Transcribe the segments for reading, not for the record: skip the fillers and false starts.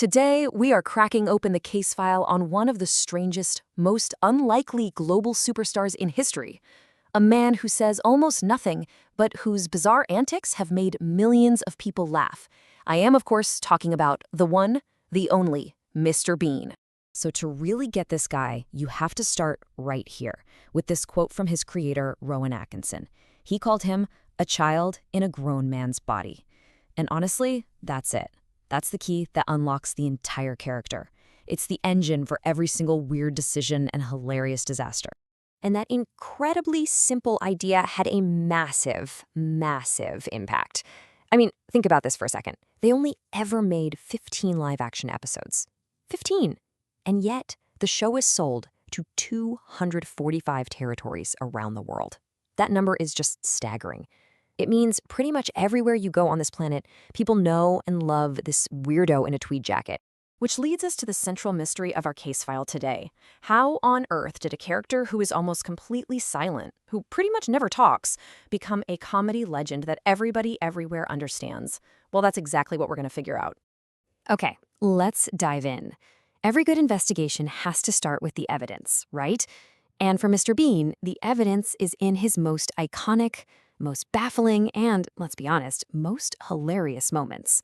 Today, we are cracking open the case file on one of the strangest, most unlikely global superstars in history. A man who says almost nothing, but whose bizarre antics have made millions of people laugh. I am, of course, talking about the one, the only, Mr. Bean. So to really get this guy, you have to start right here, with this quote from his creator, Rowan Atkinson. He called him a child in a grown man's body. And honestly, that's it. That's the key that unlocks the entire character. It's the engine for every single weird decision and hilarious disaster. And that incredibly simple idea had a massive, massive impact. I mean, think about this for a second. They only ever made 15 live-action episodes. 15! And yet, the show is sold to 245 territories around the world. That number is just staggering. It means pretty much everywhere you go on this planet, people know and love this weirdo in a tweed jacket. Which leads us to the central mystery of our case file today. How on earth did a character who is almost completely silent, who pretty much never talks, become a comedy legend that everybody everywhere understands? Well, that's exactly what we're going to figure out. Okay, let's dive in. Every good investigation has to start with the evidence, right? And for Mr. Bean, the evidence is in his most iconic, most baffling, and, let's be honest, most hilarious moments.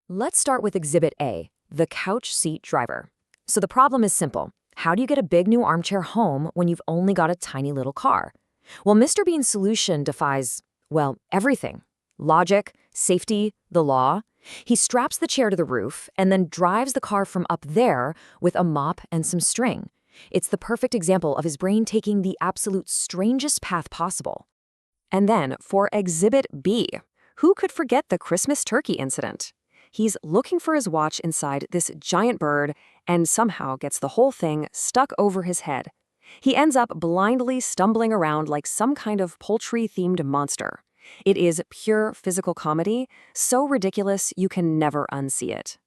Let's start with Exhibit A, the couch seat driver. So the problem is simple. How do you get a big new armchair home when you've only got a tiny little car? Well, Mr. Bean's solution defies, well, everything. Logic, safety, the law. He straps the chair to the roof and then drives the car from up there with a mop and some string. It's the perfect example of his brain taking the absolute strangest path possible. And then, for Exhibit B, who could forget the Christmas turkey incident? He's looking for his watch inside this giant bird and somehow gets the whole thing stuck over his head. He ends up blindly stumbling around like some kind of poultry-themed monster. It is pure physical comedy, so ridiculous you can never unsee it.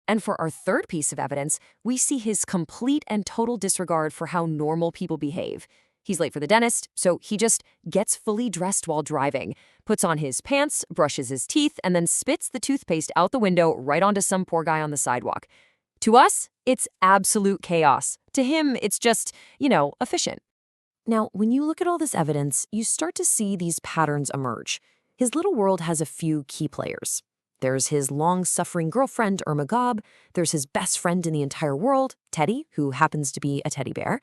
And for our third piece of evidence, we see his complete and total disregard for how normal people behave. He's late for the dentist, so he just gets fully dressed while driving, puts on his pants, brushes his teeth, and then spits the toothpaste out the window right onto some poor guy on the sidewalk. To us, it's absolute chaos. To him, it's just, efficient. Now, when you look at all this evidence, you start to see these patterns emerge. His little world has a few key players. There's his long-suffering girlfriend, Irma Gob. There's his best friend in the entire world, Teddy, who happens to be a teddy bear.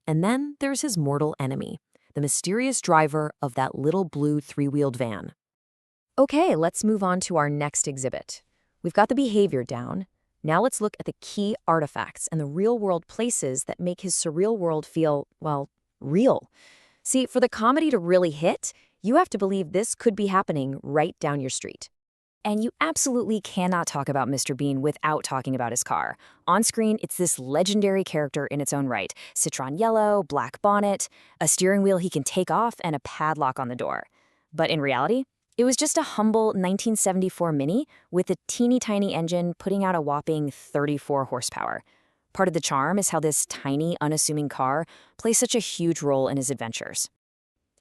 And then there's his mortal enemy, the mysterious driver of that little blue three-wheeled van. Okay, let's move on to our next exhibit. We've got the behavior down. Now let's look at the key artifacts and the real-world places that make his surreal world feel, well, real. See, for the comedy to really hit, you have to believe this could be happening right down your street. And you absolutely cannot talk about Mr. Bean without talking about his car. On screen, it's this legendary character in its own right. Citron yellow, black bonnet, a steering wheel he can take off, and a padlock on the door. But in reality, it was just a humble 1974 Mini with a teeny tiny engine putting out a whopping 34 horsepower. Part of the charm is how this tiny, unassuming car plays such a huge role in his adventures.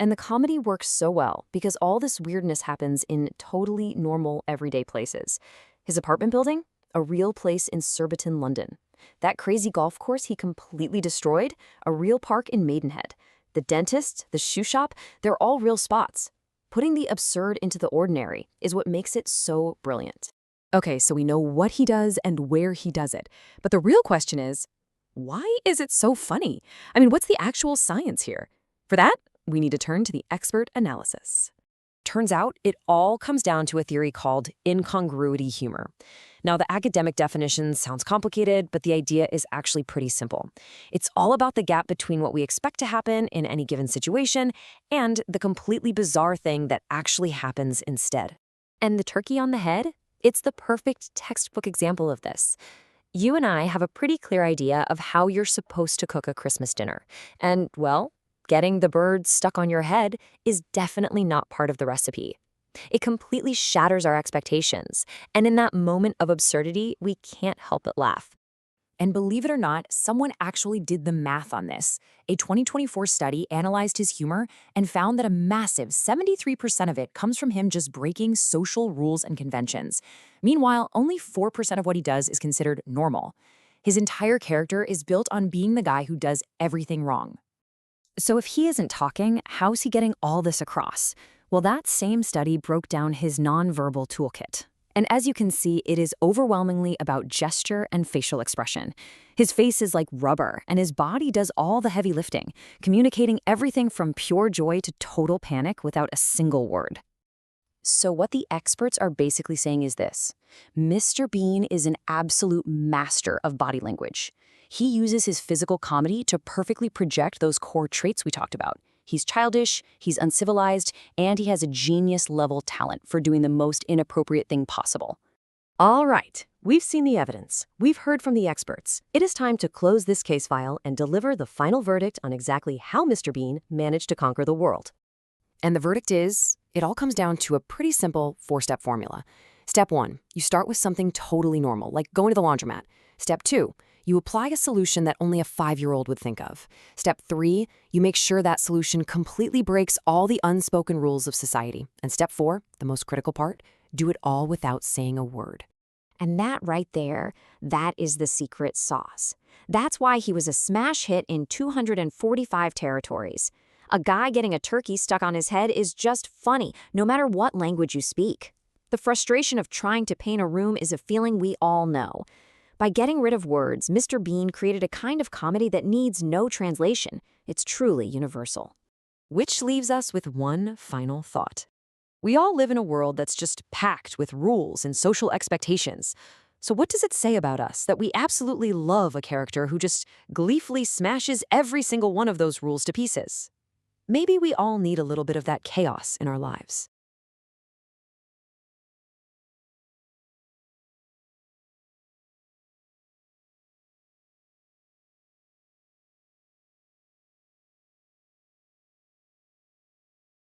And the comedy works so well because all this weirdness happens in totally normal, everyday places. His apartment building? A real place in Surbiton, London. That crazy golf course he completely destroyed? A real park in Maidenhead. The dentist, the shoe shop, they're all real spots. Putting the absurd into the ordinary is what makes it so brilliant. Okay, so we know what he does and where he does it. But the real question is, why is it so funny? I mean, what's the actual science here? For that, we need to turn to the expert analysis. Turns out, it all comes down to a theory called incongruity humor. Now, the academic definition sounds complicated, but the idea is actually pretty simple. It's all about the gap between what we expect to happen in any given situation and the completely bizarre thing that actually happens instead. And the turkey on the head? It's the perfect textbook example of this. You and I have a pretty clear idea of how you're supposed to cook a Christmas dinner. And, well, getting the bird stuck on your head is definitely not part of the recipe. It completely shatters our expectations, and in that moment of absurdity, we can't help but laugh. And believe it or not, someone actually did the math on this. A 2024 study analyzed his humor and found that a massive 73% of it comes from him just breaking social rules and conventions. Meanwhile, only 4% of what he does is considered normal. His entire character is built on being the guy who does everything wrong. So if he isn't talking, how's he getting all this across? Well, that same study broke down his nonverbal toolkit. And as you can see, it is overwhelmingly about gesture and facial expression. His face is like rubber, and his body does all the heavy lifting, communicating everything from pure joy to total panic without a single word. So what the experts are basically saying is this: Mr. Bean is an absolute master of body language. He uses his physical comedy to perfectly project those core traits we talked about. He's childish, he's uncivilized, and he has a genius-level talent for doing the most inappropriate thing possible. All right, we've seen the evidence. We've heard from the experts. It is time to close this case file and deliver the final verdict on exactly how Mr. Bean managed to conquer the world. And the verdict is, it all comes down to a pretty simple 4-step formula. Step 1, you start with something totally normal, like going to the laundromat. Step 2, you apply a solution that only a 5-year-old would think of. Step 3, you make sure that solution completely breaks all the unspoken rules of society. And step 4, the most critical part, do it all without saying a word. And that right there, that is the secret sauce. That's why he was a smash hit in 245 territories. A guy getting a turkey stuck on his head is just funny, no matter what language you speak. The frustration of trying to paint a room is a feeling we all know. By getting rid of words, Mr. Bean created a kind of comedy that needs no translation. It's truly universal. Which leaves us with one final thought. We all live in a world that's just packed with rules and social expectations. So what does it say about us that we absolutely love a character who just gleefully smashes every single one of those rules to pieces? Maybe we all need a little bit of that chaos in our lives.